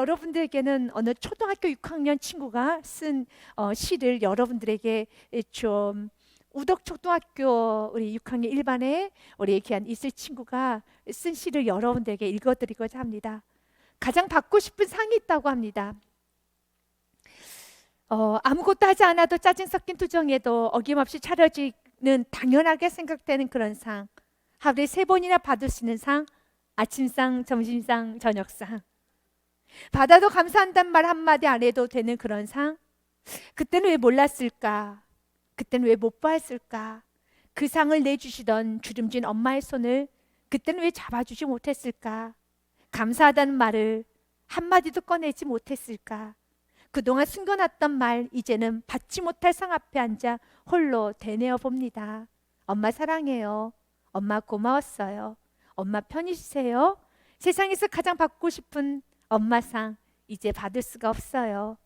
여러분들에게는 어느 초등학교 6학년 친구가 쓴 시를 여러분들에게 좀 우덕초등학교 우리 6학년 1반에 우리 귀한 이슬 친구가 쓴 시를 여러분들에게 읽어드리고자 합니다. 가장 받고 싶은 상이 있다고 합니다. 아무것도 하지 않아도 짜증 섞인 투정에도 어김없이 차려지는 당연하게 생각되는 그런 상, 하루에 3번이나 받을 수 있는 상, 아침상, 점심상, 저녁상. 받아도 감사한다는 말 한마디 안 해도 되는 그런 상. 그때는 왜 몰랐을까? 그때는 왜 못 봤을까? 그 상을 내주시던 주름진 엄마의 손을 그때는 왜 잡아주지 못했을까? 감사하다는 말을 한마디도 꺼내지 못했을까? 그동안 숨겨놨던 말 이제는 받지 못할 상 앞에 앉아 홀로 되뇌어 봅니다. 엄마 사랑해요. 엄마 고마웠어요. 엄마 편히 쉬세요. 세상에서 가장 받고 싶은 엄마상 이제 받을 수가 없어요.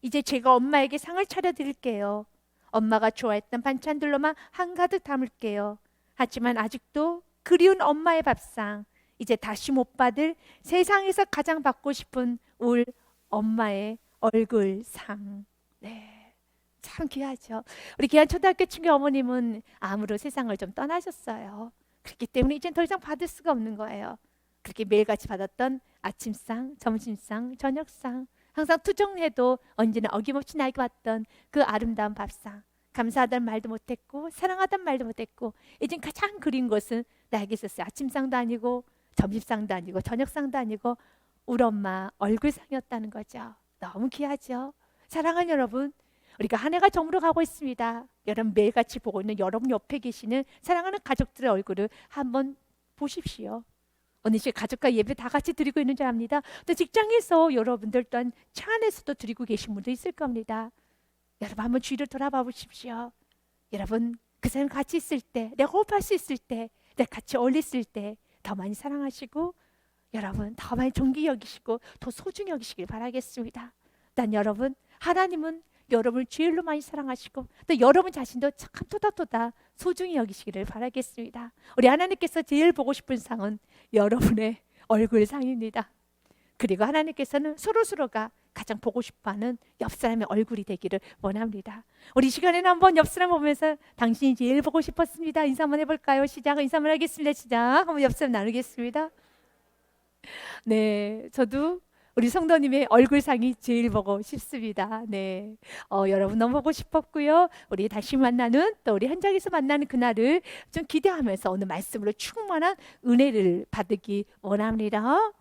이제 제가 엄마에게 상을 차려드릴게요. 엄마가 좋아했던 반찬들로만 한가득 담을게요. 하지만 아직도 그리운 엄마의 밥상 이제 다시 못 받을 세상에서 가장 받고 싶은 울 엄마의 얼굴상. 네, 참 귀하죠. 우리 귀한 초등학교 친구 어머님은 암으로 세상을 좀 떠나셨어요. 그렇기 때문에 이젠 더 이상 받을 수가 없는 거예요. 그렇게 매일같이 받았던 아침상, 점심상, 저녁상, 항상 투정해도 언제나 어김없이 나에게 왔던 그 아름다운 밥상. 감사하다는 말도 못했고 사랑하다는 말도 못했고 이젠 가장 그리운 것은 나에게 있었어요. 아침상도 아니고 점심상도 아니고 저녁상도 아니고 우리 엄마 얼굴상이었다는 거죠. 너무 귀하죠. 사랑하는 여러분, 우리가 한 해가 저물어가고 있습니다. 여러분 매일같이 보고 있는 여러분 옆에 계시는 사랑하는 가족들의 얼굴을 한번 보십시오. 어느 시간 가족과 예배 다 같이 드리고 있는 줄 압니다. 또 직장에서 여러분들 또한 차 안에서도 드리고 계신 분도 있을 겁니다. 여러분 한번 주위를 돌아봐 보십시오. 여러분 그 사람 같이 있을 때, 내가 호흡할 수 있을 때, 내가 같이 어울렸을 때 더 많이 사랑하시고 여러분 더 많이 존귀 여기시고 더 소중히 여기시길 바라겠습니다. 난 여러분, 하나님은 여러분을 제일로 많이 사랑하시고 또 여러분 자신도 참 토닥토닥 소중히 여기시기를 바라겠습니다. 우리 하나님께서 제일 보고 싶은 상은 여러분의 얼굴상입니다. 그리고 하나님께서는 서로가 가장 보고 싶어하는 옆 사람의 얼굴이 되기를 원합니다. 우리 시간에는 한번 옆 사람 보면서 당신이 제일 보고 싶었습니다. 인사 한번 해볼까요? 시작. 인사 한번 하겠습니다. 시작. 한번 옆 사람 나누겠습니다. 네, 저도 우리 성도님의 얼굴상이 제일 보고 싶습니다. 네, 여러분 너무 보고 싶었고요. 우리 다시 만나는 또 우리 현장에서 만나는 그날을 좀 기대하면서 오늘 말씀으로 충만한 은혜를 받기 원합니다.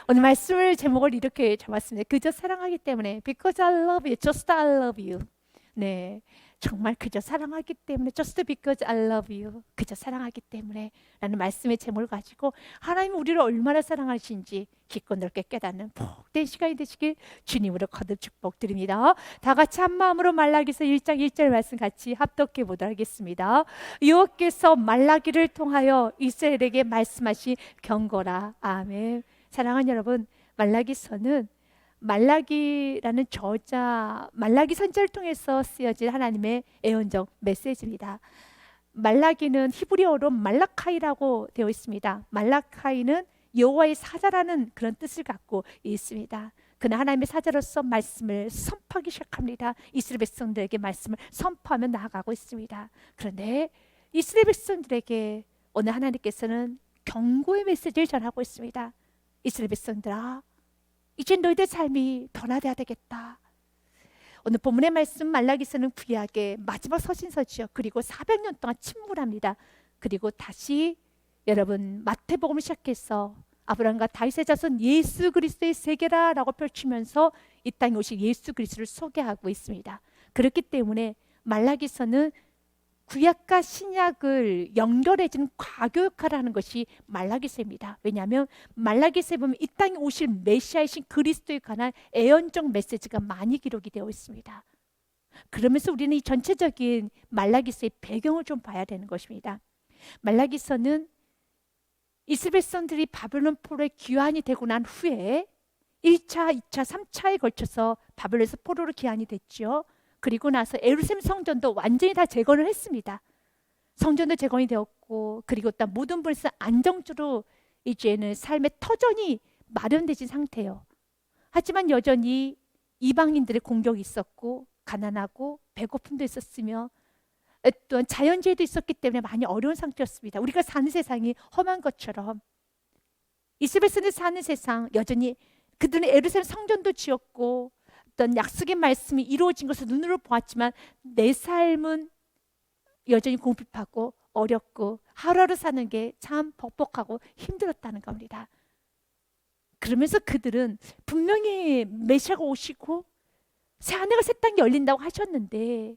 오늘 말씀을 제목을 이렇게 잡았습니다. 그저 사랑하기 때문에 Because I love you, just I love you. 네, 정말 그저 사랑하기 때문에 Just because I love you, 그저 사랑하기 때문에 라는 말씀의 제목을 가지고 하나님은 우리를 얼마나 사랑하시는지 깊고 넓게 깨닫는 복된 시간이 되시길 주님으로 거듭 축복드립니다. 다 같이 한 마음으로 말라기서 1장 1절 말씀 같이 합독해 보도록 하겠습니다. 여호와께서 말라기를 통하여 이스라엘에게 말씀하신 경고라. 아멘. 사랑하는 여러분, 말라기서는 말라기라는 저자 말라기 선지자를 통해서 쓰여진 하나님의 애언적 메시지입니다. 말라기는 히브리어로 말라카이라고 되어 있습니다. 말라카이는 여호와의 사자라는 그런 뜻을 갖고 있습니다. 그는 하나님의 사자로서 말씀을 선포하기 시작합니다. 이스라엘 백성들에게 말씀을 선포하며 나아가고 있습니다. 그런데 이스라엘 백성들에게 오늘 하나님께서는 경고의 메시지를 전하고 있습니다. 이스라엘 백성들아, 이제 너희들 삶이 변화돼야 되겠다. 오늘 본문의 말씀 말라기서는 구약의 마지막 서신서지요. 그리고 400년 동안 침묵합니다. 그리고 다시 여러분 마태복음을 시작해서 아브라함과 다윗의 자손 예수 그리스도의 세계라라고 펼치면서 이 땅에 오신 예수 그리스도를 소개하고 있습니다. 그렇기 때문에 말라기서는 구약과 신약을 연결해주는 과교 역할을 하는 것이 말라기서입니다. 왜냐하면 말라기서에 보면 이 땅에 오실 메시아이신 그리스도에 관한 애언적 메시지가 많이 기록이 되어 있습니다. 그러면서 우리는 이 전체적인 말라기서의 배경을 좀 봐야 되는 것입니다. 말라기서는 이스라엘 백성들이 바벨론 포로에 귀환이 되고 난 후에 1차, 2차, 3차에 걸쳐서 바벨론에서 포로로 귀환이 됐죠. 그리고 나서 예루살렘 성전도 완전히 다 재건을 했습니다. 성전도 재건이 되었고, 그리고 또 모든 분에서 안정적으로 이제는 삶의 터전이 마련되진 상태예요. 하지만 여전히 이방인들의 공격이 있었고 가난하고 배고픔도 있었으며 또한 자연재해도 있었기 때문에 많이 어려운 상태였습니다. 우리가 사는 세상이 험한 것처럼 이스라엘에서 사는 세상, 여전히 그들은 예루살렘 성전도 지었고 어떤 약속의 말씀이 이루어진 것을 눈으로 보았지만 내 삶은 여전히 궁핍하고 어렵고 하루하루 사는 게 참 벅벅하고 힘들었다는 겁니다. 그러면서 그들은 분명히 메시아가 오시고 새하늘과 새 땅이 열린다고 하셨는데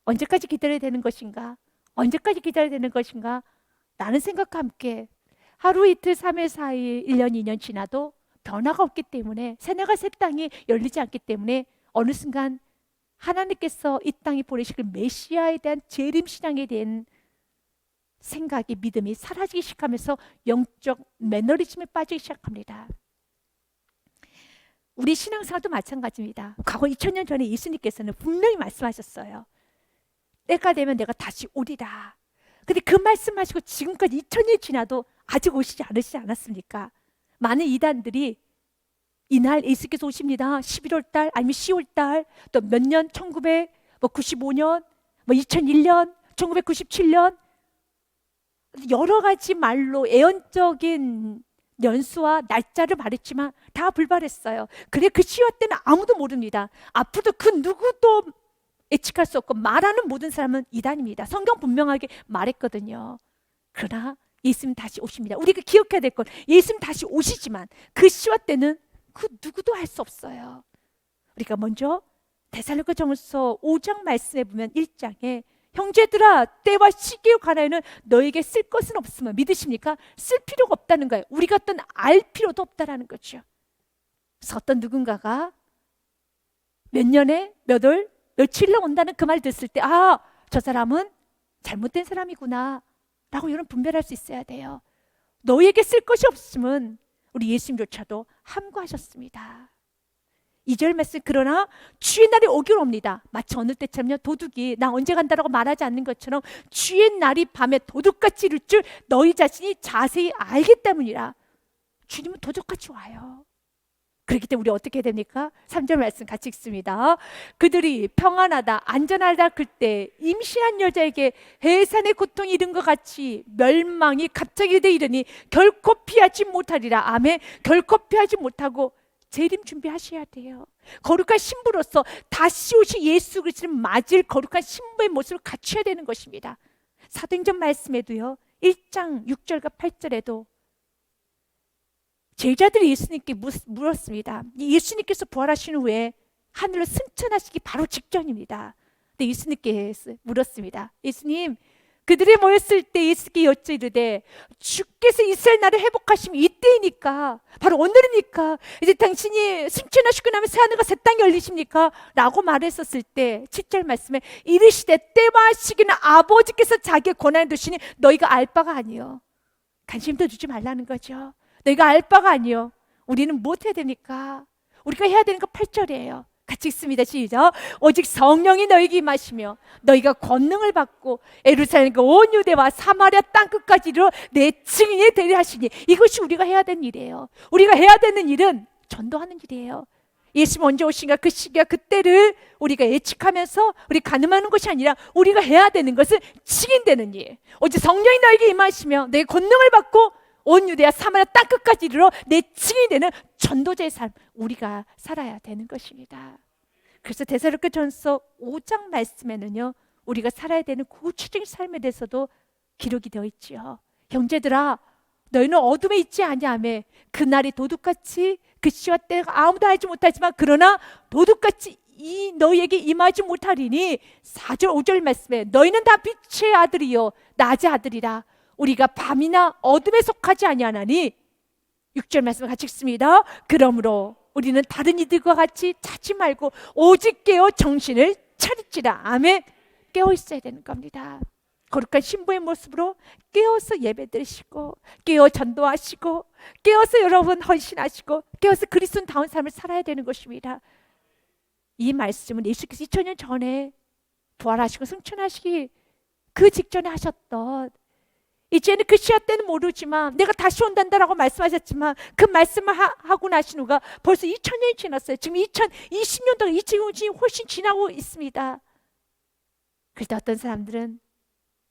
언제까지 기다려야 되는 것인가? 언제까지 기다려야 되는 것인가? 라는 생각과 함께 하루 이틀 3일 4일 1년 2년 지나도 변화가 없기 때문에 새하늘과 새 땅이 열리지 않기 때문에 어느 순간 하나님께서 이 땅에 보내실 메시아에 대한 재림 신앙에 대한 생각이 믿음이 사라지기 시작하면서 영적 매너리즘에 빠지기 시작합니다. 우리 신앙생활도 마찬가지입니다. 과거 2000년 전에 예수님께서는 분명히 말씀하셨어요. 때가 되면 내가 다시 오리라. 근데 그 말씀하시고 지금까지 2000년이 지나도 아직 오시지 않았습니까? 많은 이단들이 이날 예수께서 오십니다. 11월 달 아니면 10월 달 또 몇 년 1995년 2001년 1997년 여러 가지 말로 애언적인 연수와 날짜를 말했지만 다 불발했어요. 그래 그 시와 때는 아무도 모릅니다. 앞으로도 그 누구도 예측할 수 없고 말하는 모든 사람은 이단입니다. 성경 분명하게 말했거든요. 그러나 예수님 다시 오십니다. 우리가 기억해야 될 건 예수님 다시 오시지만 그 시와 때는 그 누구도 할 수 없어요. 우리가 먼저 데살로니가전서 5장 말씀에 보면 1장에 형제들아 때와 시기에 관하여는 너에게 쓸 것은 없으면 믿으십니까? 쓸 필요가 없다는 거예요. 우리가 어떤 알 필요도 없다라는 거죠. 그래서 어떤 누군가가 몇 년에 몇 월 며칠로 온다는 그 말을 듣을 때 저 사람은 잘못된 사람이구나 라고 여러분 분별할 수 있어야 돼요. 너에게 쓸 것이 없으면 우리 예수님조차도 함구하셨습니다. 2절 말씀 그러나 주의 날이 오기로 옵니다. 마치 어느 때처럼요 도둑이 나 언제 간다라고 말하지 않는 것처럼 주의 날이 밤에 도둑같이 이룰 줄 너희 자신이 자세히 알기 때문이라. 주님은 도둑같이 와요. 그렇기 때문에 우리 어떻게 해야 됩니까? 3절 말씀 같이 읽습니다. 그들이 평안하다 안전하다 그때 임신한 여자에게 해산의 고통이 이른 것 같이 멸망이 갑자기 이르니 결코 피하지 못하리라. 아멘. 결코 피하지 못하고 재림 준비하셔야 돼요. 거룩한 신부로서 다시 오신 예수 그리스도를 맞을 거룩한 신부의 모습을 갖춰야 되는 것입니다. 사도행전 말씀에도요 1장 6절과 8절에도 제자들이 예수님께 물었습니다. 예수님께서 부활하신 후에 하늘로 승천하시기 바로 직전입니다. 근데 예수님께서 물었습니다. 예수님, 그들이 모였을 때 예수께 여쭈이르되 주께서 이스라엘 나라를 회복하시면 이때이니까 바로 오늘이니까 이제 당신이 승천하시고 나면 새하늘과 새 땅이 열리십니까? 라고 말했었을 때 7절 말씀에 이르시되 때와 시기는 아버지께서 자기의 권한에 두시니 너희가 알 바가 아니요. 관심도 주지 말라는 거죠. 너희가 알 바가 아니요. 우리는 무엇 해야 됩니까? 우리가 해야 되는 거 8절이에요. 같이 읽습니다. 시작. 오직 성령이 너희에게 임하시며 너희가 권능을 받고 예루살렘과 온 유대와 사마리아 땅끝까지 이르러 내 증인이 되리라 하시니 이것이 우리가 해야 되는 일이에요. 우리가 해야 되는 일은 전도하는 일이에요. 예수님 언제 오신가 그 시기와 그때를 우리가 예측하면서 우리 가늠하는 것이 아니라 우리가 해야 되는 것은 증인되는 일. 오직 성령이 너희에게 임하시며 내 권능을 받고 온 유대와 사마리아 땅끝까지 이르러 내 증인이 되는 전도자의 삶 우리가 살아야 되는 것입니다. 그래서 데살로니가전서 5장 말씀에는요 우리가 살아야 되는 구체적인 삶에 대해서도 기록이 되어 있지요. 형제들아 너희는 어둠에 있지 아니하며 그날이 도둑같이 그 시와 때가 아무도 알지 못하지만 그러나 도둑같이 너희에게 임하지 못하리니 4절 5절 말씀에 너희는 다 빛의 아들이요 낮의 아들이라. 우리가 밤이나 어둠에 속하지 아니하나니 6절 말씀 같이 읽습니다. 그러므로 우리는 다른 이들과 같이 자지 말고 오직 깨어 정신을 차리지라. 아멘. 깨어 있어야 되는 겁니다. 거룩한 신부의 모습으로 깨어서 예배드리시고 깨어 전도하시고 깨어서 여러분 헌신하시고 깨어서 그리스도다운 삶을 살아야 되는 것입니다. 이 말씀은 예수께서 2000년 전에 부활하시고 승천하시기 그 직전에 하셨던 이제는 그 시간 때는 모르지만 내가 다시 온단다라고 말씀하셨지만 그 말씀을 하고 나신 후가 벌써 2000년이 지났어요. 지금 2020년도가 지금 훨씬 지나고 있습니다. 그때 어떤 사람들은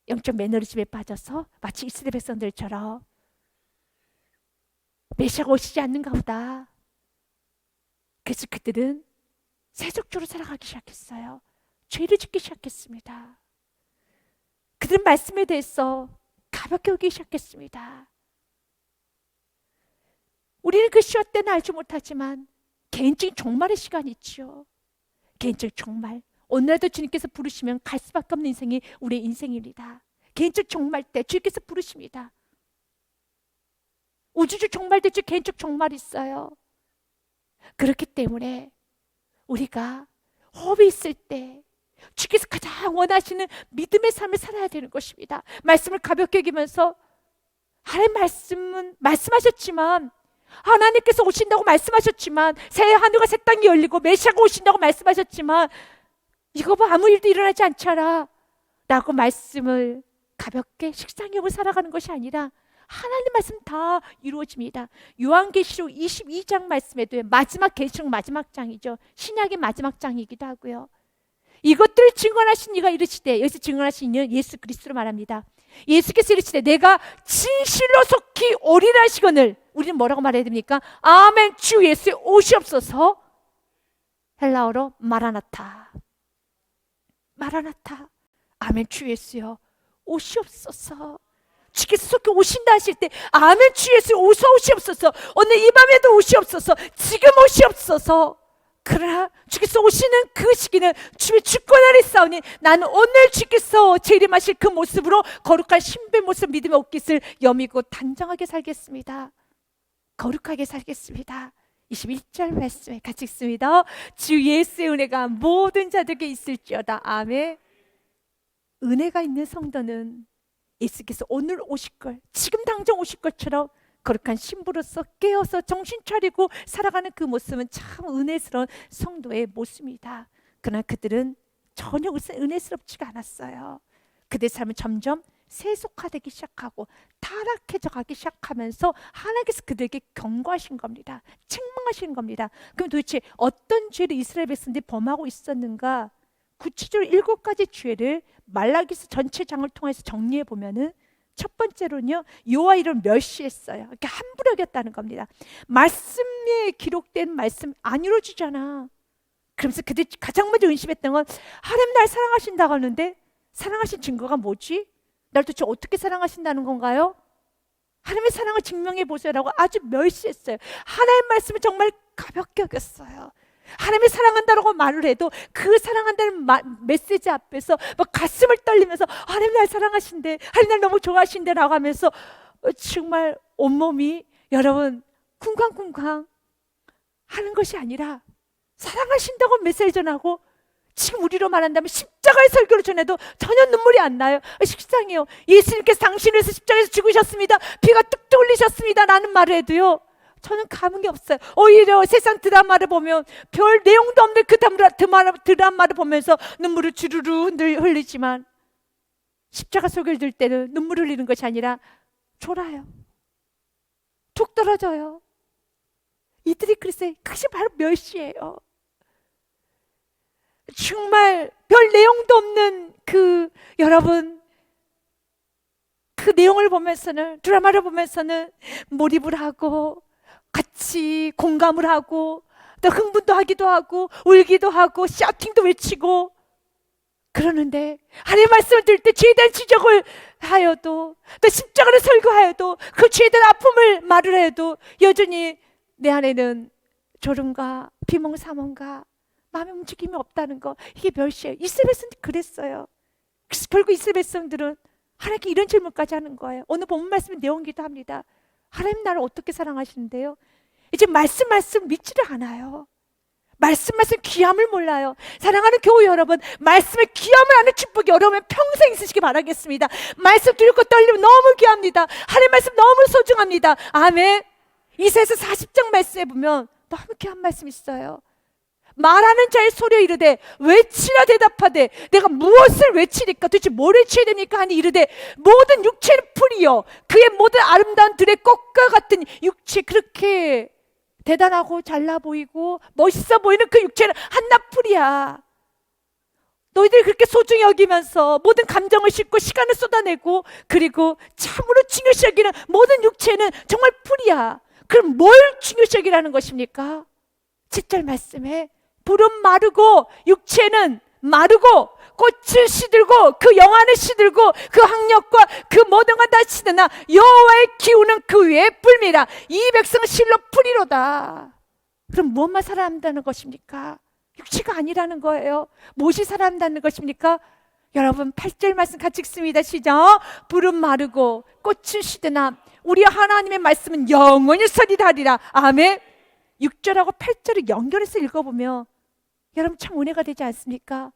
영적 매너리즘에 빠져서 마치 이스라엘 백성들처럼 메시아가 오시지 않는가 보다. 그래서 그들은 세속적으로 살아가기 시작했어요. 죄를 짓기 시작했습니다. 그들은 말씀에 대해서 가볍게 오기 시작했습니다. 우리는 그 시간 때는 알지 못하지만 개인적인 종말의 시간이 있죠. 개인적 종말. 오늘도 주님께서 부르시면 갈 수밖에 없는 인생이 우리의 인생입니다. 개인적 종말 때 주님께서 부르십니다. 우주적 종말 때 개인적 종말이 있어요. 그렇기 때문에 우리가 호흡이 있을 때 주께서 가장 원하시는 믿음의 삶을 살아야 되는 것입니다. 말씀을 가볍게 여기면서 하나님 말씀은 말씀하셨지만 하나님께서 오신다고 말씀하셨지만 새 하늘과 새 땅이 열리고 메시아가 오신다고 말씀하셨지만 이거 뭐 아무 일도 일어나지 않잖아 라고 말씀을 가볍게 식상염을 살아가는 것이 아니라 하나님 말씀 다 이루어집니다. 요한계시록 22장 말씀에도 마지막 계시록 마지막 장이죠. 신약의 마지막 장이기도 하고요. 이것들을 증언하신 이가 이르시되, 여기서 증언하신 이는 예수 그리스도로 말합니다. 예수께서 이르시되 내가 진실로 속히 오리라 하시거늘, 우리는 뭐라고 말해야 됩니까? 아멘 주 예수의 오시옵소서. 헬라어로 마라나타. 마라나타. 아멘 주 예수여 오시옵소서. 주께서 속히 오신다 하실 때 아멘 주 예수 오시옵소서. 오늘 이 밤에도 오시옵소서. 지금 오시옵소서. 그러나 주께서 오시는 그 시기는 주의 주권 아래 싸우니 나는 오늘 주께서 재림하실 그 모습으로 거룩한 신부의 모습 믿음의 옷깃을 여미고 단정하게 살겠습니다. 거룩하게 살겠습니다. 21절 말씀에 같이 읽습니다. 주 예수의 은혜가 모든 자들에게 있을지어다. 아멘. 은혜가 있는 성도는 예수께서 오늘 오실 걸, 지금 당장 오실 것처럼 거룩한 신부로서 깨어서 정신 차리고 살아가는 그 모습은 참 은혜스러운 성도의 모습입니다. 그러나 그들은 전혀 은혜스럽지가 않았어요. 그들의 삶은 점점 세속화되기 시작하고 타락해져 가기 시작하면서 하나님께서 그들에게 경고하신 겁니다. 책망하신 겁니다. 그럼 도대체 어떤 죄를 이스라엘 백성들이 범하고 있었는가? 구체적으로 7가지 죄를 말라기서 전체 장을 통해서 정리해 보면은 첫 번째로는요, 여호와 이름을 멸시했어요. 이렇게 함부로 여겼다는 겁니다. 말씀에 기록된 말씀 안 이루어지잖아. 그러면서 그들이 가장 먼저 의심했던 건 하나님 날 사랑하신다고 하는데 사랑하신 증거가 뭐지? 날 도대체 어떻게 사랑하신다는 건가요? 하나님의 사랑을 증명해 보세요라고 아주 멸시했어요. 하나님의 말씀을 정말 가볍게 여겼어요. 하나님이 사랑한다라고 말을 해도 그 사랑한다는 메시지 앞에서 막 가슴을 떨리면서 하나님 날 사랑하신대, 하나님 날 너무 좋아하신대 라고 하면서 정말 온몸이 여러분 쿵쾅쿵쾅 하는 것이 아니라 사랑하신다고 메시지 전하고 지금 우리로 말한다면 십자가의 설교를 전해도 전혀 눈물이 안 나요. 식상해요. 예수님께서 당신을 위해서 십자가에서 죽으셨습니다. 피가 뚝뚝 흘리셨습니다 라는 말을 해도요 저는 감흥이 없어요. 오히려 세상 드라마를 보면 별 내용도 없는 그 드라마를 보면서 눈물을 주르르 흘리지만 십자가 설교를 들을 때는 눈물을 흘리는 것이 아니라 졸아요. 툭 떨어져요. 이들이 그랬어요. 그것이 바로 멸시예요. 정말 별 내용도 없는 여러분 그 내용을 보면서는, 드라마를 보면서는 몰입을 하고 같이 공감을 하고 또 흥분도 하기도 하고 울기도 하고 샤팅도 외치고 그러는데 하나님의 말씀을 들을 때 죄에 대한 지적을 하여도 또 십자가를 설교하여도 그 죄에 대한 아픔을 말을 해도 여전히 내 안에는 졸음과 비몽사몽과 마음의 움직임이 없다는 거, 이게 멸시예요. 이스라엘 백성들이 그랬어요. 그래서 결국 이스라엘 백성들은 하나님께 이런 질문까지 하는 거예요. 오늘 본문 말씀의 내용이기도 합니다. 하나님 나를 어떻게 사랑하시는데요? 이제 말씀 믿지를 않아요. 말씀 귀함을 몰라요. 사랑하는 교우 여러분, 말씀의 귀함을 아는 축복이 여러분 평생 있으시기 바라겠습니다. 말씀 들고 떨리면 너무 귀합니다. 하나님 말씀 너무 소중합니다. 아멘. 이사야서 40장 말씀에 보면 너무 귀한 말씀 있어요. 말하는 자의 소리에 이르되 외치라 대답하되 내가 무엇을 외치리까 도대체 뭘 외쳐야 됩니까 하니 이르되 모든 육체는 풀이요 그의 모든 아름다운 들의 꽃과 같은 육체. 그렇게 대단하고 잘나 보이고 멋있어 보이는 그 육체는 한낱 풀이야. 너희들이 그렇게 소중히 여기면서 모든 감정을 싣고 시간을 쏟아내고 그리고 참으로 중요시 여기는 모든 육체는 정말 풀이야. 그럼 뭘 중요시 여기라는 것입니까? 7절 말씀에 불은 마르고 육체는 마르고 꽃을 시들고 그 영안을 시들고 그 학력과 그 모든 건 다 시드나 여호와의 기운은 그 위에 뿔미라. 이 백성은 실로 풀이로다. 그럼 무엇만 살아남다는 것입니까? 육체가 아니라는 거예요. 무엇이 살아남다는 것입니까? 여러분 8절 말씀 같이 읽습니다. 시작. 불은 마르고 꽃은 시드나 우리 하나님의 말씀은 영원히 서리하리라. 아멘. 6절하고 8절을 연결해서 읽어보면 여러분 참 은혜가 되지 않습니까?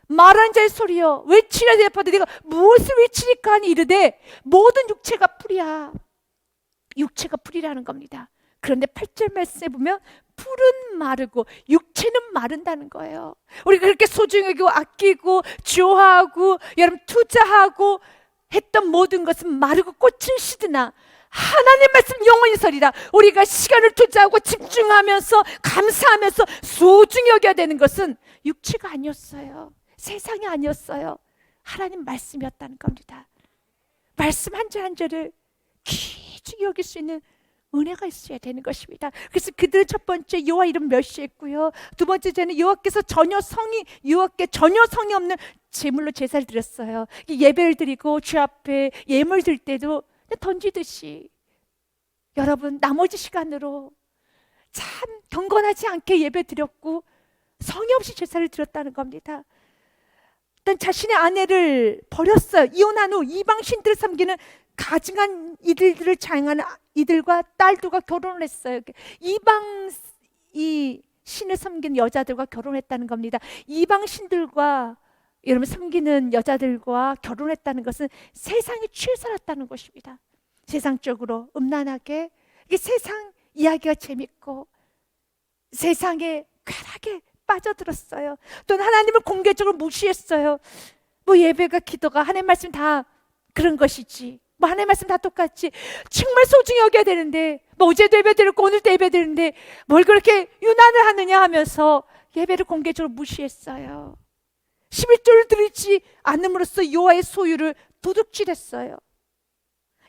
말하는 자의 소리여 외치라 대답하되 네가 무엇을 외치니까 하니 이르되 모든 육체가 풀이야. 육체가 풀이라는 겁니다. 그런데 8절 말씀에 보면 풀은 마르고 육체는 마른다는 거예요. 우리가 그렇게 소중히 여기고 아끼고 좋아하고 여러분 투자하고 했던 모든 것은 마르고 꽃은 시드나 하나님 말씀 영원히 서리라. 우리가 시간을 투자하고 집중하면서 감사하면서 소중히 여겨야 되는 것은 육체가 아니었어요. 세상이 아니었어요. 하나님 말씀이었다는 겁니다. 말씀 한 절 한 절을 귀중히 여길 수 있는 은혜가 있어야 되는 것입니다. 그래서 그들은 첫 번째 여호와 이름 멸시했고요. 두 번째는 여호와께서 여호와께 전혀 성이 없는 제물로 제사를 드렸어요. 예배를 드리고 주 앞에 예물 드릴 때도 던지듯이 여러분 나머지 시간으로 참 경건하지 않게 예배 드렸고 성의 없이 제사를 드렸다는 겁니다. 일단 자신의 아내를 버렸어요. 이혼한 후 이방 신들을 섬기는 가증한 이들을 자행하는 이들과 딸들과 결혼을 했어요. 이방 이 신을 섬기는 여자들과 결혼했다는 겁니다. 이방 신들과 여러분 섬기는 여자들과 결혼했다는 것은 세상에 취해 살았다는 것입니다. 세상적으로 음란하게 세상 이야기가 재밌고 세상에 쾌락에 빠져들었어요. 또는 하나님을 공개적으로 무시했어요. 뭐 예배가 기도가 하나님 말씀 다 그런 것이지 뭐 하나님 말씀 다 똑같지 정말 소중히 여겨야 되는데 뭐 어제도 예배 드렸고 오늘도 예배 드리는데 뭘 그렇게 유난을 하느냐 하면서 예배를 공개적으로 무시했어요. 11조를 드리지 않음으로써 여호와의 소유를 도둑질했어요.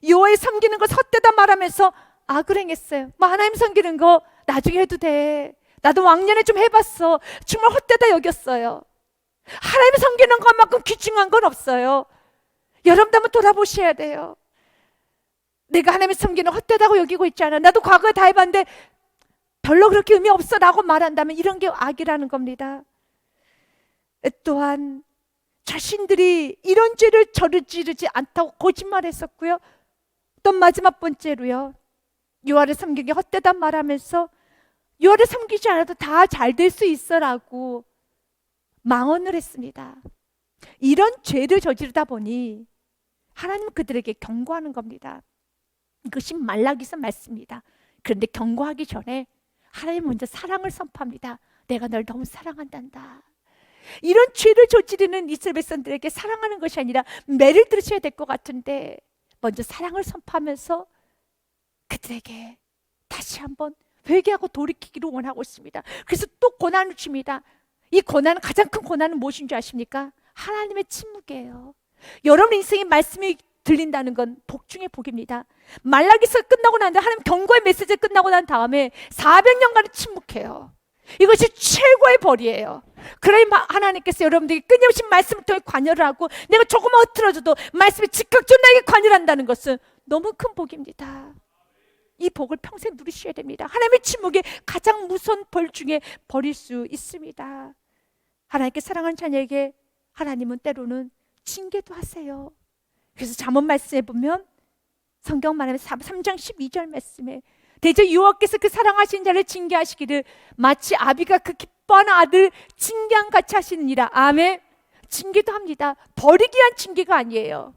여호와의 섬기는 것 헛되다 말하면서 악을 행했어요. 뭐 하나님 섬기는 거 나중에 해도 돼. 나도 왕년에 좀 해봤어. 정말 헛되다 여겼어요. 하나님 섬기는 것만큼 귀중한 건 없어요. 여러분도 한번 돌아보셔야 돼요. 내가 하나님 섬기는 헛되다고 여기고 있잖아. 나도 과거에 다 해봤는데 별로 그렇게 의미 없어 라고 말한다면 이런 게 악이라는 겁니다. 또한 자신들이 이런 죄를 저지르지 않다고 거짓말했었고요. 또 마지막 번째로요. 여호와를 섬기는 게 헛되다 말하면서 여호와를 섬기지 않아도 다 잘 될 수 있어라고 망언을 했습니다. 이런 죄를 저지르다 보니 하나님은 그들에게 경고하는 겁니다. 이것이 말라기서 말씀입니다. 그런데 경고하기 전에 하나님 먼저 사랑을 선포합니다. 내가 널 너무 사랑한단다. 이런 죄를 저지르는 이스라엘 백성들에게 사랑하는 것이 아니라 매를 들으셔야 될 것 같은데 먼저 사랑을 선포하면서 그들에게 다시 한번 회개하고 돌이키기를 원하고 있습니다. 그래서 또 고난을 줍니다. 이 고난은 가장 큰 고난은 무엇인 줄 아십니까? 하나님의 침묵이에요. 여러분 인생의 말씀이 들린다는 건 복 중의 복입니다. 말라기서 끝나고 난 다음에 하나님 경고의 메시지 끝나고 난 다음에 400년간은 침묵해요. 이것이 최고의 벌이에요. 그러니 하나님께서 여러분들에게 끊임없이 말씀을 통해 관여를 하고 내가 조금만 흐트러져도 말씀이 즉각적으로 나에게 관여를 한다는 것은 너무 큰 복입니다. 이 복을 평생 누리셔야 됩니다. 하나님의 침묵이 가장 무서운 벌 중에 벌일 수 있습니다. 하나님께 사랑하는 자녀에게 하나님은 때로는 징계도 하세요. 그래서 잠언 말씀에 보면 성경 말하면 3장 12절 말씀에 대저 여호와께서 그 사랑하신 자를 징계하시기를 마치 아비가 그 기뻐하는 아들 징계한 같이 하시느니라. 아멘. 징계도 합니다. 버리기 위한 징계가 아니에요.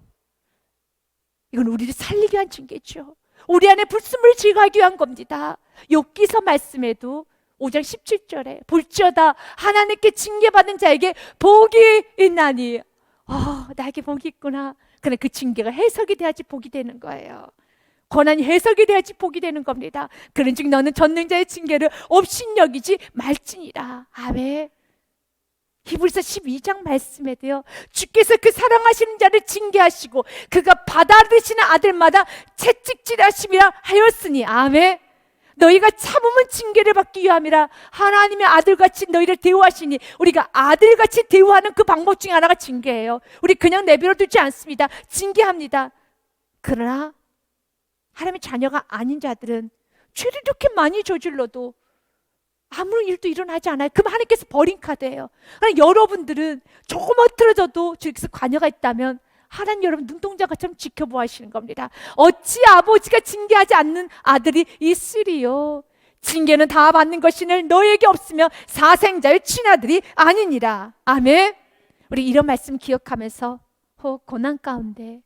이건 우리를 살리기 위한 징계죠. 우리 안에 불순물을 제거하기 위한 겁니다. 욥기서 말씀에도 5장 17절에 볼지어다 하나님께 징계받은 자에게 복이 있나니 나에게 복이 있구나. 그런데 그 징계가 해석이 돼야지 복이 되는 거예요. 고난이 해석이 돼야지 복이 되는 겁니다. 그런즉 너는 전능자의 징계를 업신여기지 말지니라. 아멘. 히브리서 12장 말씀에도요, 주께서 그 사랑하시는 자를 징계하시고 그가 받아들이시는 아들마다 채찍질하심이라 하였으니. 아멘. 너희가 참으면 징계를 받기 위함이라. 하나님의 아들같이 너희를 대우하시니. 우리가 아들같이 대우하는 그 방법 중에 하나가 징계예요. 우리 그냥 내버려 두지 않습니다. 징계합니다. 그러나 하나님의 자녀가 아닌 자들은 죄를 이렇게 많이 저질러도 아무런 일도 일어나지 않아요. 그럼 하나님께서 버린 카드예요. 그러나 여러분들은 조금 흐트러져도 주께서 관여가 있다면 하나님 여러분 눈동자처럼 지켜보아 하시는 겁니다. 어찌 아버지가 징계하지 않는 아들이 있으리요. 징계는 다 받는 것이늘 너에게 없으며 사생자의 친아들이 아니니라. 아멘. 우리 이런 말씀 기억하면서 고난 가운데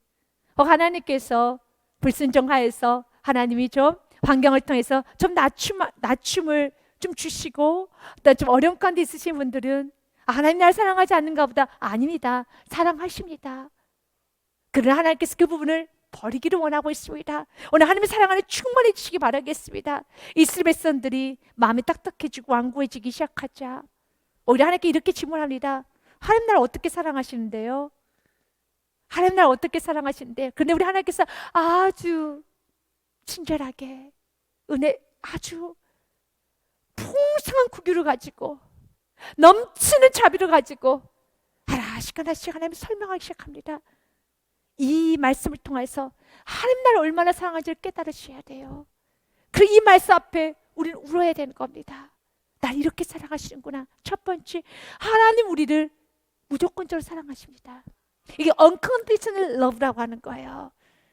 하나님께서 불순종하여서 하나님이 좀 환경을 통해서 좀 낮춤을 좀 주시고, 또 좀 어려운 가운데 있으신 분들은 하나님 나를 사랑하지 않는가 보다. 아닙니다. 사랑하십니다. 그러나 하나님께서 그 부분을 버리기를 원하고 있습니다. 오늘 하나님의 사랑 안에 충만해 주시기 바라겠습니다. 이스라엘 백성들이 마음이 딱딱해지고 완고해지기 시작하자 오히려 하나님께 이렇게 질문합니다. 하나님 나를 어떻게 사랑하시는데요? 하나님 나를 어떻게 사랑하시는데? 그런데 우리 하나님께서 아주 친절하게 아주 풍성한 구규를 가지고 넘치는 자비를 가지고 하나씩 하나님 설명하기 시작합니다. 이 말씀을 통해서 하나님 나를 얼마나 사랑하는지를 깨달으셔야 돼요. 그리고 이 말씀 앞에 우리는 울어야 되는 겁니다. 날 이렇게 사랑하시는구나. 첫 번째, 하나님 우리를 무조건적으로 사랑하십니다. 이게 unconditional love라고 하는 거예요.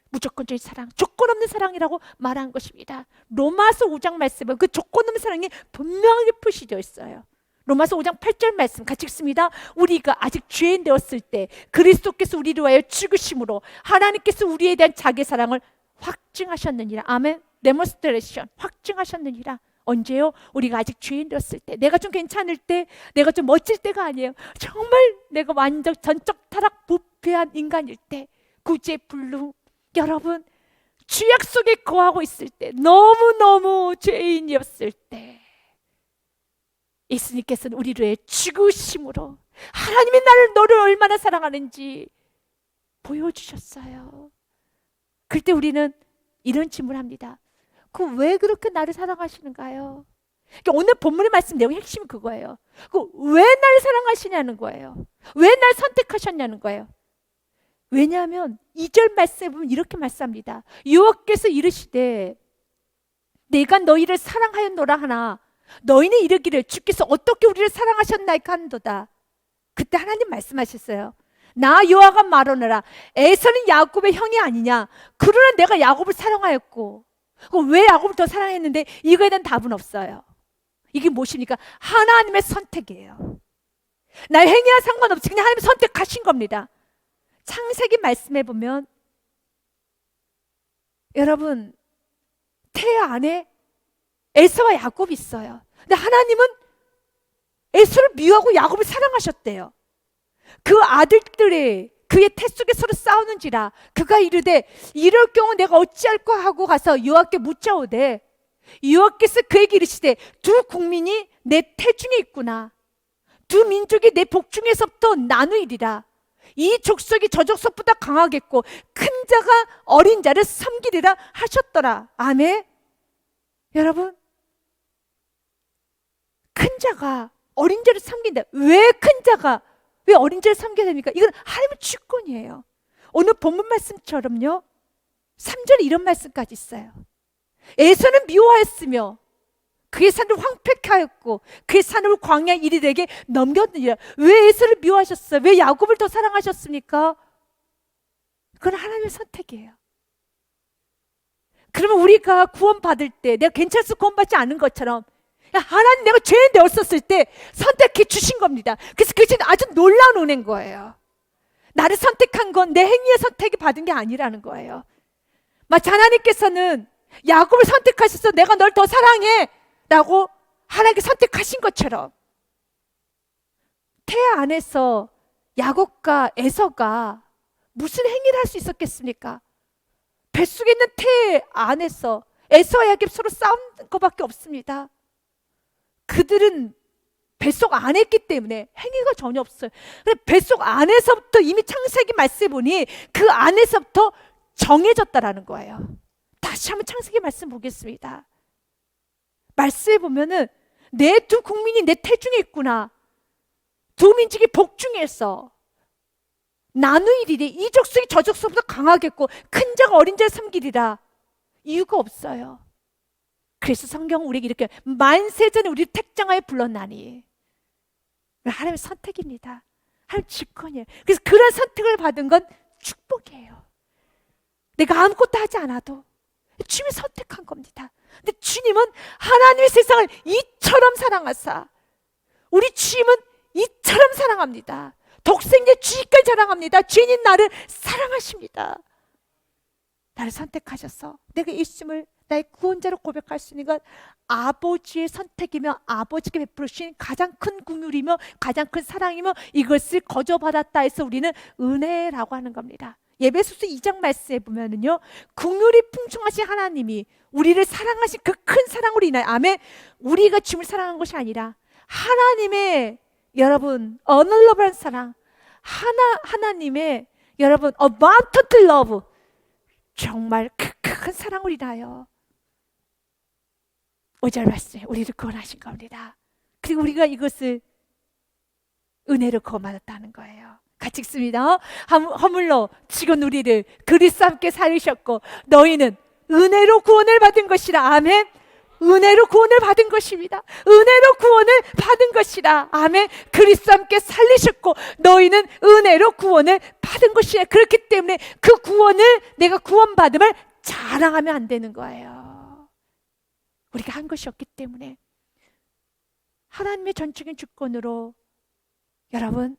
무조건적인 사랑, 조건 없는 사랑이라고 말한 것입니다. 로마서 5장 말씀은 그 조건 없는 사랑이 분명하게 표시되어 있어요. 로마서 5장 8절 말씀 같이 읽습니다. 우리가 아직 죄인 되었을 때 그리스도께서 우리를 위하여 죽으심으로 하나님께서 우리에 대한 자기 사랑을 확증하셨느니라. 아멘. 데몬스트레이션, 확증하셨느니라. 언제요? 우리가 아직 죄인 되었을 때, 내가 좀 괜찮을 때, 내가 좀 멋질 때가 아니에요. 정말 내가 완전 전적 타락 부패한 인간일 때, 구제 불능. 여러분, 죄악 속에 거하고 있을 때, 너무너무 죄인이었을 때 예수님께서는 우리를 위해 죽으심으로 하나님이 너를 얼마나 사랑하는지 보여주셨어요. 그때 우리는 이런 질문을 합니다. 왜 그렇게 나를 사랑하시는가요? 그러니까 오늘 본문의 말씀 내용의 핵심이 그거예요. 왜 나를 사랑하시냐는 거예요. 왜 날 선택하셨냐는 거예요. 왜냐하면 2절 말씀에 보면 이렇게 말씀합니다. 여호와께서 이르시되 내가 너희를 사랑하였노라 하나 너희는 이르기를 주께서 어떻게 우리를 사랑하셨나이까 한도다. 그때 하나님 말씀하셨어요. 나 여호와가 말하노라 에서는 야곱의 형이 아니냐. 그러나 내가 야곱을 사랑하였고 왜 야곱을 더 사랑했는데 이거에 대한 답은 없어요. 이게 무엇입니까? 하나님의 선택이에요. 나의 행위와 상관없이 그냥 하나님이 선택하신 겁니다. 창세기 말씀해 보면 여러분 태아 안에 에서와 야곱이 있어요. 근데 하나님은 에서를 미워하고 야곱을 사랑하셨대요. 그 아들들이 그의 태 속에 서로 싸우는지라 그가 이르되 이럴 경우 내가 어찌할까 하고 가서 여호와께 묻자오되 여호와께서 그에게 이르시되 두 국민이 내 태중에 있구나. 두 민족이 내 복중에서부터 나누이리라. 이 족속이 저 족속보다 강하겠고 큰 자가 어린 자를 섬기리라 하셨더라. 아멘. 여러분, 큰 자가 어린 자를 섬긴다. 왜 큰 자가 왜 어린 자를 섬겨야 됩니까? 이건 하나님의 주권이에요. 오늘 본문 말씀처럼요 3절에 이런 말씀까지 있어요. 에서는 미워하였으며 그의 산을 황폐케 하였고 그의 산을 광야 이리들에게 넘겼느니라. 왜 에서를 미워하셨어요? 왜 야곱을 더 사랑하셨습니까? 그건 하나님의 선택이에요. 그러면 우리가 구원받을 때 내가 괜찮아서 구원받지 않은 것처럼 하나님 내가 죄인 되었었을 때 선택해 주신 겁니다. 그래서 그것이 아주 놀라운 은혜인 거예요. 나를 선택한 건 내 행위의 선택이 받은 게 아니라는 거예요. 마치 하나님께서는 야곱을 선택하셔서 내가 널 더 사랑해 라고 하나님께 선택하신 것처럼 태아 안에서 야곱과 에서가 무슨 행위를 할 수 있었겠습니까? 뱃속에 있는 태 안에서 에서와 야곱 서로 싸운 것밖에 없습니다. 그들은 뱃속 안에 있기 때문에 행위가 전혀 없어요. 뱃속 안에서부터 이미 창세기 말씀해 보니 그 안에서부터 정해졌다라는 거예요. 다시 한번 창세기 말씀 보겠습니다. 말씀해 보면은 내 두 국민이 내 태중에 있구나. 두 민족이 복중에서 나누이리니 이족속이 저족속보다 강하겠고 큰 자가 어린 자를 섬기리라. 이유가 없어요. 그래서 성경은 우리에게 이렇게 만세전에 우리를 택정하여 불렀나니. 하나님의 선택입니다. 하나님 직권이에요. 그래서 그런 선택을 받은 건 축복이에요. 내가 아무것도 하지 않아도 주님이 선택한 겁니다. 근데 주님은 하나님의 세상을 이처럼 사랑하사, 우리 주님은 이처럼 사랑합니다. 독생자 주님까지 사랑합니다. 죄인인 나를 사랑하십니다. 나를 선택하셔서 내가 예수님을 나의 구원자로 고백할 수 있는 건 아버지의 선택이며 아버지께 베풀어 주신 가장 큰 긍휼이며 가장 큰 사랑이며 이것을 거저받았다 해서 우리는 은혜라고 하는 겁니다. 에베소서 2장 말씀에 보면은요, 긍휼이 풍성하신 하나님이 우리를 사랑하신 그 큰 사랑으로 인하여, 아멘, 우리가 주님을 사랑한 것이 아니라 하나님의, 여러분, 어널러블한 사랑, 하나님의, 여러분, abundant love, 정말 큰 사랑으로 인하여 5절 말씀에 우리를 구원하신 겁니다. 그리고 우리가 이것을 은혜로 구원받았다는 거예요. 같이 읽습니다. 허물로 지금 우리를 그리스도와 함께 살리셨고 너희는 은혜로 구원을 받은 것이라. 아멘. 은혜로 구원을 받은 것입니다. 은혜로 구원을 받은 것이라. 아멘. 그리스도와 함께 살리셨고 너희는 은혜로 구원을 받은 것이라. 그렇기 때문에 그 구원을, 내가 구원받음을 자랑하면 안 되는 거예요. 우리가 한 것이 없기 때문에 하나님의 전적인 주권으로, 여러분,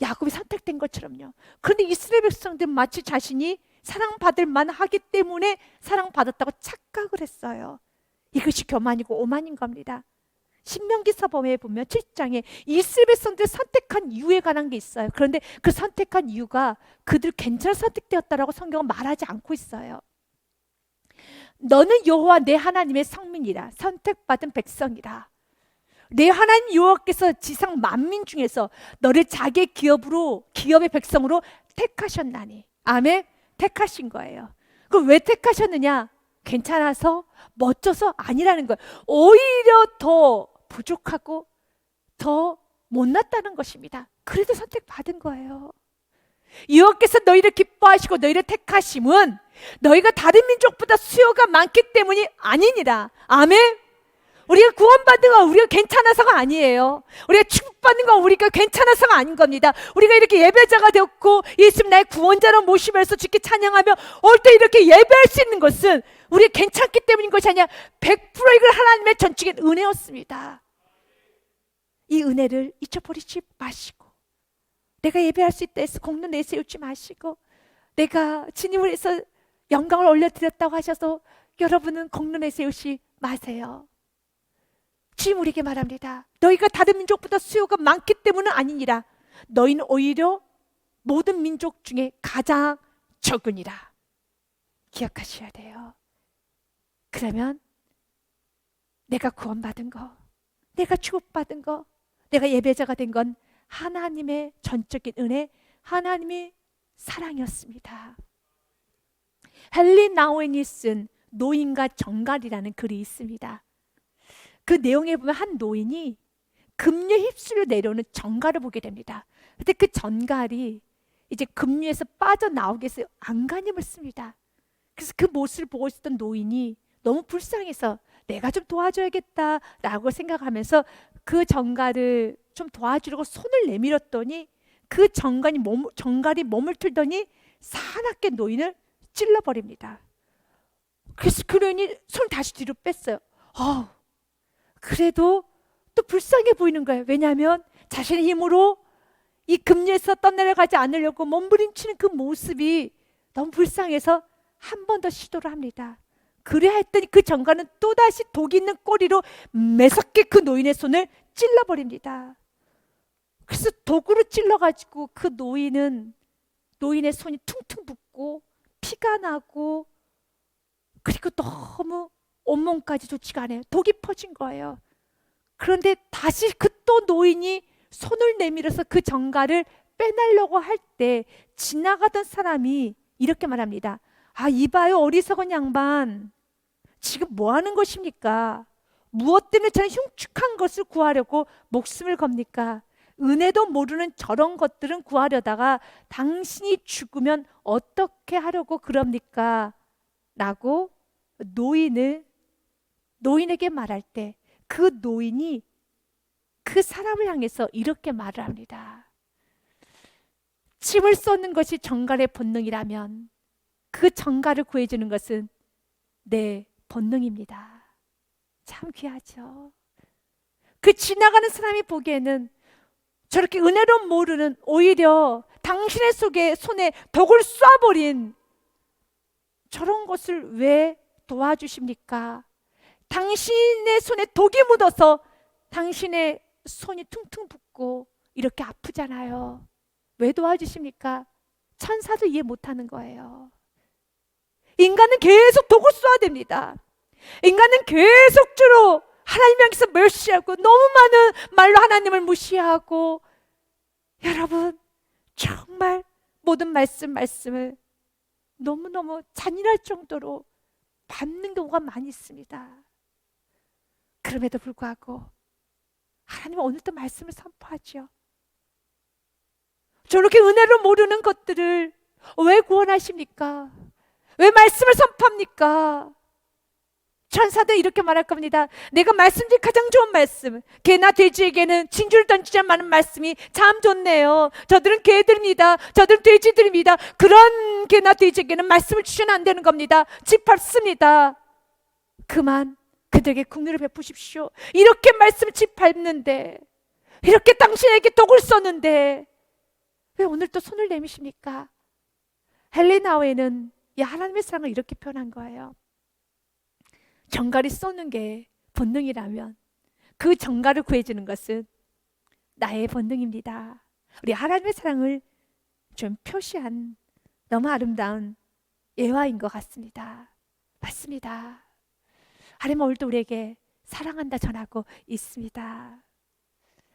야곱이 선택된 것처럼요. 그런데 이스라엘 백성들은 마치 자신이 사랑받을 만하기 때문에 사랑받았다고 착각을 했어요. 이것이 교만이고 오만인 겁니다. 신명기서 보면 7장에 이스라엘 백성들 선택한 이유에 관한 게 있어요. 그런데 그 선택한 이유가 그들 괜찮아 선택되었다라고 성경은 말하지 않고 있어요. 너는 여호와 내 하나님의 성민이라, 선택받은 백성이라. 내 하나님 여호와께서 지상 만민 중에서 너를 자기의 기업의 백성으로 택하셨나니. 아멘. 택하신 거예요. 그럼 왜 택하셨느냐? 괜찮아서, 멋져서 아니라는 거예요. 오히려 더 부족하고 더 못났다는 것입니다. 그래도 선택받은 거예요. 여호와께서 너희를 기뻐하시고 너희를 택하심은 너희가 다른 민족보다 수요가 많기 때문이 아니니라. 아멘. 우리가 구원받은 건 우리가 괜찮아서가 아니에요. 우리가 축복받는 건 우리가 괜찮아서가 아닌 겁니다. 우리가 이렇게 예배자가 되었고 예수님 나의 구원자로 모시면서 주께 찬양하며 올 때 이렇게 예배할 수 있는 것은 우리가 괜찮기 때문인 것이 아니라 100% 이걸 하나님의 전적인 은혜였습니다. 이 은혜를 잊어버리지 마시고, 내가 예배할 수 있다 해서 공로 내세우지 마시고, 내가 주님을 위해서 영광을 올려드렸다고 하셔서 여러분은 공로 내세우지 마세요. 주님 우리에게 말합니다. 너희가 다른 민족보다 수요가 많기 때문은 아니니라. 너희는 오히려 모든 민족 중에 가장 적으니라. 기억하셔야 돼요. 그러면 내가 구원받은 거, 내가 축복받은 거, 내가 예배자가 된 건 하나님의 전적인 은혜, 하나님의 사랑이었습니다. 헨리 나우엔이 쓴 노인과 정갈이라는 글이 있습니다. 그 내용에 보면 한 노인이 급류 휩쓸려 내려오는 정갈을 보게 됩니다. 근데 그 정갈이 이제 급류에서 빠져나오기 위해서 안간힘을 씁니다. 그래서 그 모습을 보고 있었던 노인이 너무 불쌍해서 내가 좀 도와줘야겠다라고 생각하면서 그 정갈을 좀 도와주려고 손을 내밀었더니 그 정갈이 몸을 틀더니 사납게 노인을 찔러버립니다. 그래서 그 노인이 손을 다시 뒤로 뺐어요. 그래도 또 불쌍해 보이는 거예요. 왜냐하면 자신의 힘으로 이 급류에서 떠내려가지 않으려고 몸부림치는 그 모습이 너무 불쌍해서 한 번 더 시도를 합니다. 그래야 했더니 그 정갈은 또다시 독 있는 꼬리로 매섭게 그 노인의 손을 찔러버립니다. 그래서 도구로 찔러가지고 그 노인의 손이 퉁퉁 붓고 피가 나고, 그리고 너무 온몸까지 좋지가 않아요. 독이 퍼진 거예요. 그런데 다시 그 또 노인이 손을 내밀어서 그 정갈을 빼내려고 할 때 지나가던 사람이 이렇게 말합니다. 아, 이봐요, 어리석은 양반, 지금 뭐 하는 것입니까? 무엇 때문에 저는 흉측한 것을 구하려고 목숨을 겁니까? 은혜도 모르는 저런 것들은 구하려다가 당신이 죽으면 어떻게 하려고 그럽니까? 라고 노인에게 말할 때 그 노인이 그 사람을 향해서 이렇게 말을 합니다. 침을 쏟는 것이 정갈의 본능이라면 그 정갈을 구해주는 것은 내 본능입니다. 참 귀하죠. 그 지나가는 사람이 보기에는 저렇게 은혜로 모르는, 오히려 당신의 손에 독을 쏴버린 저런 것을 왜 도와주십니까? 당신의 손에 독이 묻어서 당신의 손이 퉁퉁 붓고 이렇게 아프잖아요. 왜 도와주십니까? 천사도 이해 못하는 거예요. 인간은 계속 독을 쏘아야 됩니다. 인간은 계속적으로 하나님 향해서 멸시하고 너무 많은 말로 하나님을 무시하고, 여러분 정말 모든 말씀을 너무너무 잔인할 정도로 밟는 경우가 많이 있습니다. 그럼에도 불구하고 하나님은 오늘도 말씀을 선포하죠. 저렇게 은혜를 모르는 것들을 왜 구원하십니까? 왜 말씀을 선포합니까? 천사들 이렇게 말할 겁니다. 내가 말씀드린 가장 좋은 말씀, 개나 돼지에게는 진주를 던지지 않는 말씀이 참 좋네요. 저들은 개들입니다. 저들은 돼지들입니다. 그런 개나 돼지에게는 말씀을 주시면 안 되는 겁니다. 짓밟습니다. 그만 그들에게 긍휼을 베푸십시오. 이렇게 말씀을 짓밟는데, 이렇게 당신에게 독을 썼는데 왜 오늘 또 손을 내미십니까? 헬레나오에는 이 하나님의 사랑을 이렇게 표현한 거예요. 정갈이 쏘는 게 본능이라면 그 정갈을 구해주는 것은 나의 본능입니다. 우리 하나님의 사랑을 좀 표시한 너무 아름다운 예화인 것 같습니다. 맞습니다. 하나님 오늘도 우리에게 사랑한다 전하고 있습니다.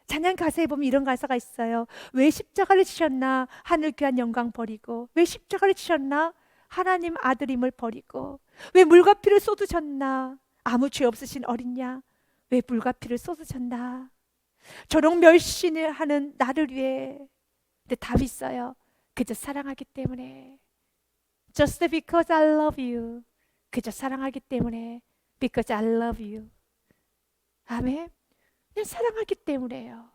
찬양 가사에 보면 이런 가사가 있어요. 왜 십자가를 지셨나 하늘 귀한 영광 버리고, 왜 십자가를 지셨나 하나님 아들임을 버리고, 왜 물과 피를 쏟으셨나 아무 죄 없으신 어린 양, 왜 물과 피를 쏟으셨나 저런 멸시를 하는 나를 위해. 근데 답이 있어요. 그저 사랑하기 때문에. Just because I love you. 그저 사랑하기 때문에. Because I love you. 아멘. 그냥 사랑하기 때문에요.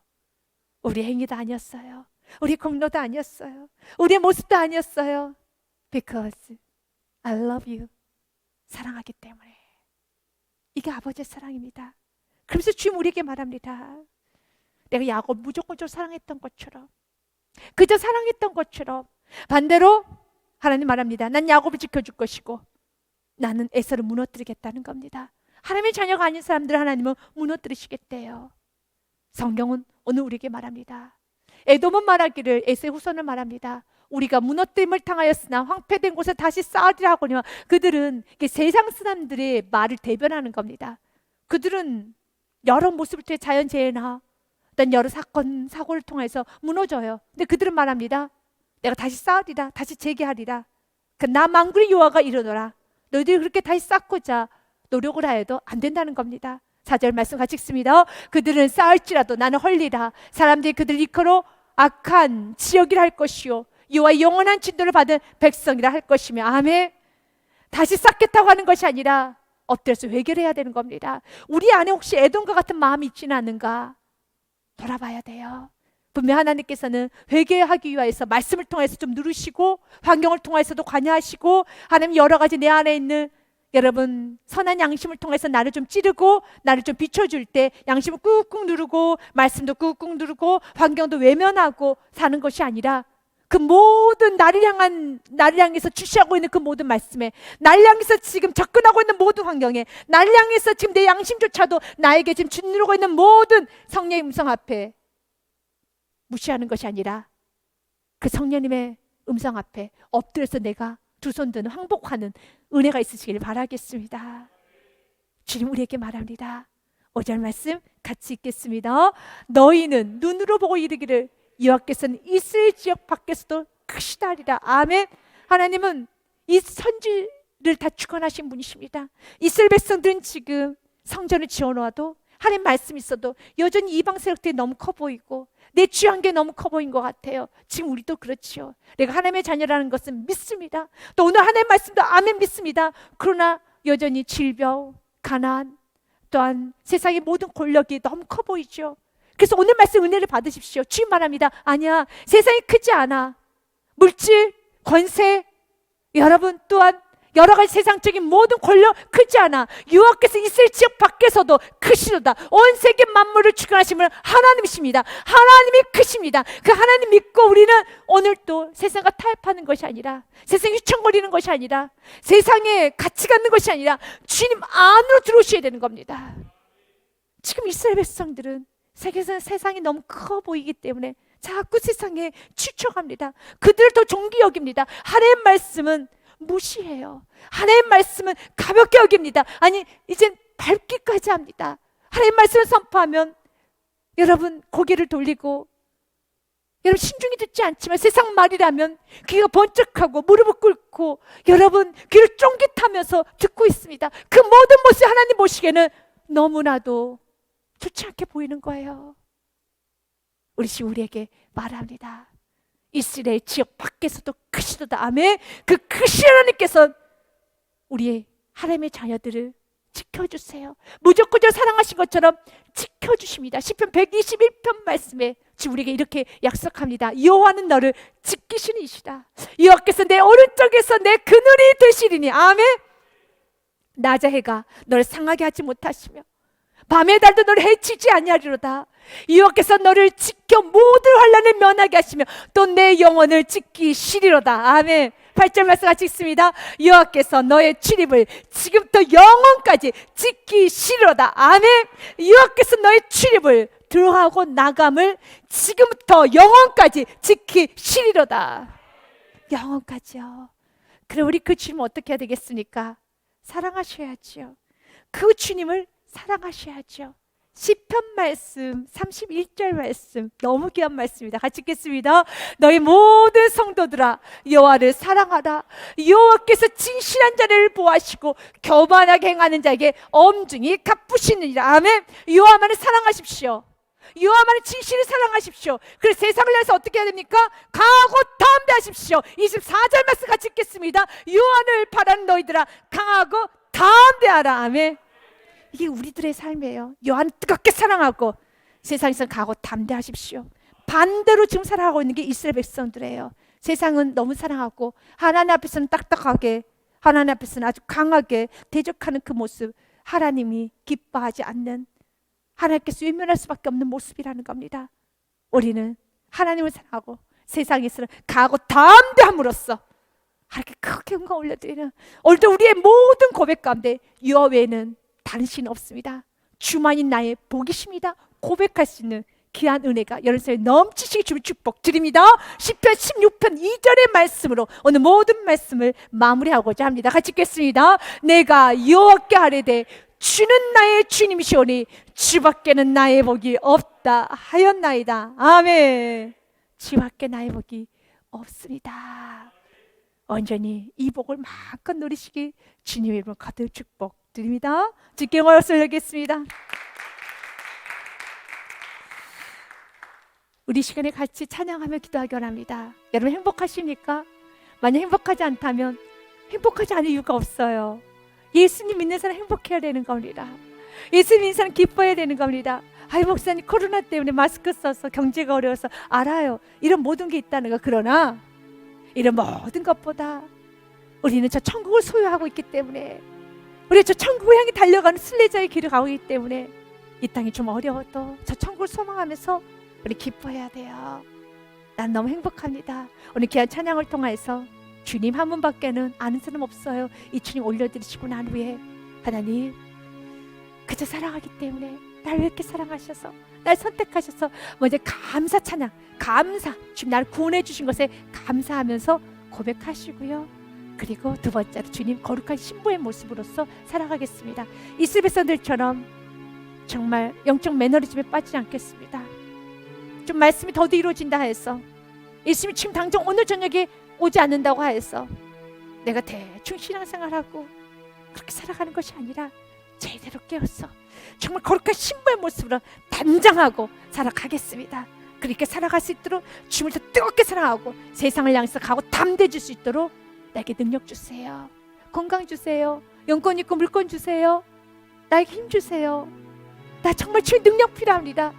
우리 행위도 아니었어요. 우리 공로도 아니었어요. 우리의 모습도 아니었어요. Because I love you. 사랑하기 때문에. 이게 아버지의 사랑입니다. 그래서 주님 우리에게 말합니다. 내가 야곱 무조건적으로 사랑했던 것처럼, 그저 사랑했던 것처럼 반대로 하나님 말합니다. 난 야곱을 지켜줄 것이고 나는 에서를 무너뜨리겠다는 겁니다. 하나님의 자녀가 아닌 사람들을 하나님은 무너뜨리시겠대요. 성경은 오늘 우리에게 말합니다. 에돔은 말하기를, 에서의 후손을 말합니다. 우리가 무너뜨림을 당하였으나 황폐된 곳에 다시 쌓으리라 하거니와. 그들은 세상 사람들의 말을 대변하는 겁니다. 그들은 여러 모습을 통해 자연재해나 어떤 여러 사건 사고를 통해서 무너져요. 근데 그들은 말합니다. 내가 다시 쌓으리라, 다시 재개하리라. 나 만군의 여호와가 이르노라. 너희들이 그렇게 다시 쌓고자 노력을 하여도 안 된다는 겁니다. 4절 말씀 같이 읽습니다. 그들은 쌓을지라도 나는 헐리라. 사람들이 그들을 이끌어 악한 지역이라 할 것이요 여호와의 영원한 진노를 받은 백성이라 할 것이며. 아멘. 다시 쌓겠다고 하는 것이 아니라 엎드려서 회개를 해야 되는 겁니다. 우리 안에 혹시 에돔과 같은 마음이 있지는 않은가 돌아봐야 돼요. 분명 하나님께서는 회개하기 위해서 말씀을 통해서 좀 누르시고, 환경을 통해서도 관여하시고, 하나님 여러 가지 내 안에 있는 여러분 선한 양심을 통해서 나를 좀 찌르고 나를 좀 비춰줄 때 양심을 꾹꾹 누르고 말씀도 꾹꾹 누르고 환경도 외면하고 사는 것이 아니라, 그 모든 나를 향해서 주시하고 있는 그 모든 말씀에, 나를 향해서 지금 접근하고 있는 모든 환경에, 나를 향해서 지금 내 양심조차도 나에게 지금 주누르고 있는 모든 성령의 음성 앞에 무시하는 것이 아니라 그 성령님의 음성 앞에 엎드려서 내가 두 손 드는 항복하는 은혜가 있으시길 바라겠습니다. 주님 우리에게 말합니다. 5절 말씀 같이 읽겠습니다. 너희는 눈으로 보고 이르기를 여호와께서는 이스라엘 지역 밖에서도 크시다 하리라. 아멘. 하나님은 이 선지를 다 주관하신 분이십니다. 이스라엘 백성들은 지금 성전을 지어놓아도 하나님 말씀이 있어도 여전히 이방 세력들이 너무 커 보이고 내 취한 게 너무 커 보인 것 같아요. 지금 우리도 그렇지요. 내가 하나님의 자녀라는 것은 믿습니다. 또 오늘 하나님의 말씀도 아멘 믿습니다. 그러나 여전히 질병, 가난, 또한 세상의 모든 권력이 너무 커 보이죠. 그래서 오늘 말씀 은혜를 받으십시오. 주님 말합니다. 아니야, 세상이 크지 않아. 물질, 권세, 여러분 또한 여러 가지 세상적인 모든 권력 크지 않아. 여호와께서 이스라엘 지역 밖에서도 크시도다. 온 세계 만물을 주관하신 분은 하나님이십니다. 하나님이 크십니다. 그 하나님 믿고 우리는 오늘 또 세상과 타협하는 것이 아니라, 세상에 휘청거리는 것이 아니라, 세상에 같이 갖는 것이 아니라 주님 안으로 들어오셔야 되는 겁니다. 지금 이스라엘 백성들은 세상이 너무 커 보이기 때문에 자꾸 세상에 치쳐갑니다. 그들을 더 존귀 여깁니다. 하나님의 말씀은 무시해요. 하나님의 말씀은 가볍게 여깁니다. 아니, 이젠 밟기까지 합니다. 하나님의 말씀을 선포하면 여러분 고개를 돌리고, 여러분 신중히 듣지 않지만 세상 말이라면 귀가 번쩍하고 무릎을 꿇고 여러분 귀를 쫑깃하면서 듣고 있습니다. 그 모든 모습이 하나님 보시기에는 너무나도 좋지 않게 보이는 거예요. 우리 시 우리에게 말합니다. 이스라엘 지역 밖에서도 크시도다. 아멘. 그 크신 하나님께서 우리의 하나님의 자녀들을 지켜주세요. 무조건적으로 사랑하신 것처럼 지켜주십니다. 시편 121편 말씀에 지금 우리에게 이렇게 약속합니다. 여호와는 너를 지키시는 이시다. 여호와께서 내 오른쪽에서 내 그늘이 되시리니. 아멘. 낮의 해가 너를 상하게 하지 못하시며 밤의 달도 너를 해치지 아니하리로다. 여호와께서 너를 지켜 모든 환난을 면하게 하시며 또 내 영혼을 지키시리로다. 아멘. 8절 말씀 같이 읽습니다. 여호와께서 너의 출입을 지금부터 영원까지 지키시리로다. 아멘. 여호와께서 너의 출입을 들어가고 나감을 지금부터 영원까지 지키시리로다. 영원까지요. 그럼 우리 그 주님을 어떻게 해야 되겠습니까? 사랑하셔야지요. 그 주님을 사랑하셔야죠. 시편 말씀 31절 말씀 너무 귀한 말씀입니다. 같이 읽겠습니다. 너희 모든 성도들아 여호와를 사랑하라. 여호와께서 진실한 자를 보호하시고 교만하게 행하는 자에게 엄중히 갚으시느니라. 아멘. 여호와만을 사랑하십시오. 여호와만을 진실히 사랑하십시오. 그래서 세상을 위해서 어떻게 해야 됩니까? 강하고 담대하십시오. 24절 말씀 같이 읽겠습니다. 여호와를 바라는 너희들아 강하고 담대하라. 아멘. 이게 우리들의 삶이에요. 여호와는 뜨겁게 사랑하고 세상에서 강하고 담대하십시오. 반대로 지금 살아가고 있는 게 이스라엘 백성들이에요. 세상은 너무 사랑하고 하나님 앞에서는 딱딱하게, 하나님 앞에서는 아주 강하게 대적하는 그 모습, 하나님이 기뻐하지 않는, 하나님께서 외면할 수밖에 없는 모습이라는 겁니다. 우리는 하나님을 사랑하고 세상에서는 강하고 담대함으로써 하나님께 크게 영광 올려드리는, 오늘도 우리의 모든 고백 가운데 여호와 외에는 다른 신 없습니다. 주만이 나의 복이십니다. 고백할 수 있는 귀한 은혜가 여러분의 넘치시기 주를 축복 드립니다. 시편 16편 2절의 말씀으로 오늘 모든 말씀을 마무리하고자 합니다. 같이 읽겠습니다. 내가 여호와께 하리되 주는 나의 주님이시오니 주밖에는 나의 복이 없다 하였나이다. 아멘. 주밖에 나의 복이 없습니다. 온전히 이 복을 마음껏 누리시기 주님의 이름으로 가득 축복 드립니다. 주께 영광을 올리겠습니다. 우리 시간에 같이 찬양하며 기도하기 원합니다. 여러분 행복하십니까? 만약 행복하지 않다면 행복하지 않을 이유가 없어요. 예수님 믿는 사람 행복해야 되는 겁니다. 예수님 믿는 사람 기뻐해야 되는 겁니다. 아이 목사님 코로나 때문에 마스크 써서 경제가 어려워서 알아요. 이런 모든 게 있다는 거. 그러나 이런 모든 것보다 우리는 저 천국을 소유하고 있기 때문에, 우리 저 천국을 향해 달려가는 순례자의 길을 가고 있기 때문에 이 땅이 좀 어려워도 저 천국을 소망하면서 우리 기뻐해야 돼요. 난 너무 행복합니다. 오늘 귀한 찬양을 통해서 주님 한 분밖에는 아는 사람 없어요. 이 주님 올려드리시고 난 후에 하나님 그저 사랑하기 때문에 날 왜 이렇게 사랑하셔서 날 선택하셔서 먼저 감사 찬양, 감사, 주님 나를 구원해 주신 것에 감사하면서 고백하시고요. 그리고 두 번째로 주님 거룩한 신부의 모습으로서 살아가겠습니다. 이슬 백성들처럼 정말 영적 매너리즘에 빠지지 않겠습니다. 좀 말씀이 더디 이루어진다 해서 예수님이 지금 당장 오늘 저녁에 오지 않는다고 해서 내가 대충 신앙생활하고 그렇게 살아가는 것이 아니라 제대로 깨어서 정말 거룩한 신부의 모습으로 단장하고 살아가겠습니다. 그렇게 살아갈 수 있도록 주님을 더 뜨겁게 사랑하고 세상을 향해서 가고 담대해질 수 있도록 나에게 능력 주세요. 건강 주세요. 영권 있고 물권 주세요. 나에게 힘 주세요. 나 정말 주의 능력 필요합니다.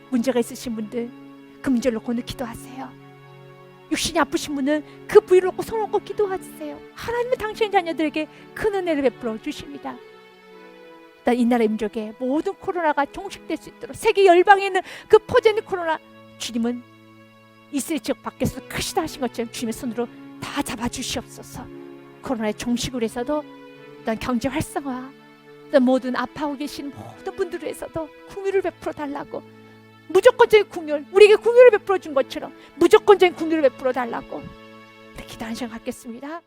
문제가 있으신 분들 그 문제를 놓고 오늘 기도하세요. 육신이 아프신 분은 그 부위를 놓고 손을 놓고 기도하세요. 하나님은 당신의 자녀들에게 큰 은혜를 베풀어 주십니다. 이 나라 민족의 모든 코로나가 종식될 수 있도록 세계 열방에 있는 그 퍼지는 코로나 주님은 이스라엘 지역 밖에서 크시다 하신 것처럼 주님의 손으로 다 잡아주시옵소서. 코로나의 종식을 위해서도 또한 경제 활성화 또 모든 아파하고 계신 모든 분들을 위해서도 긍휼을 베풀어 달라고 무조건적인 긍휼 우리에게 긍휼을 베풀어 준 것처럼 무조건적인 긍휼을 베풀어 달라고 기도하는 시간 갖겠습니다.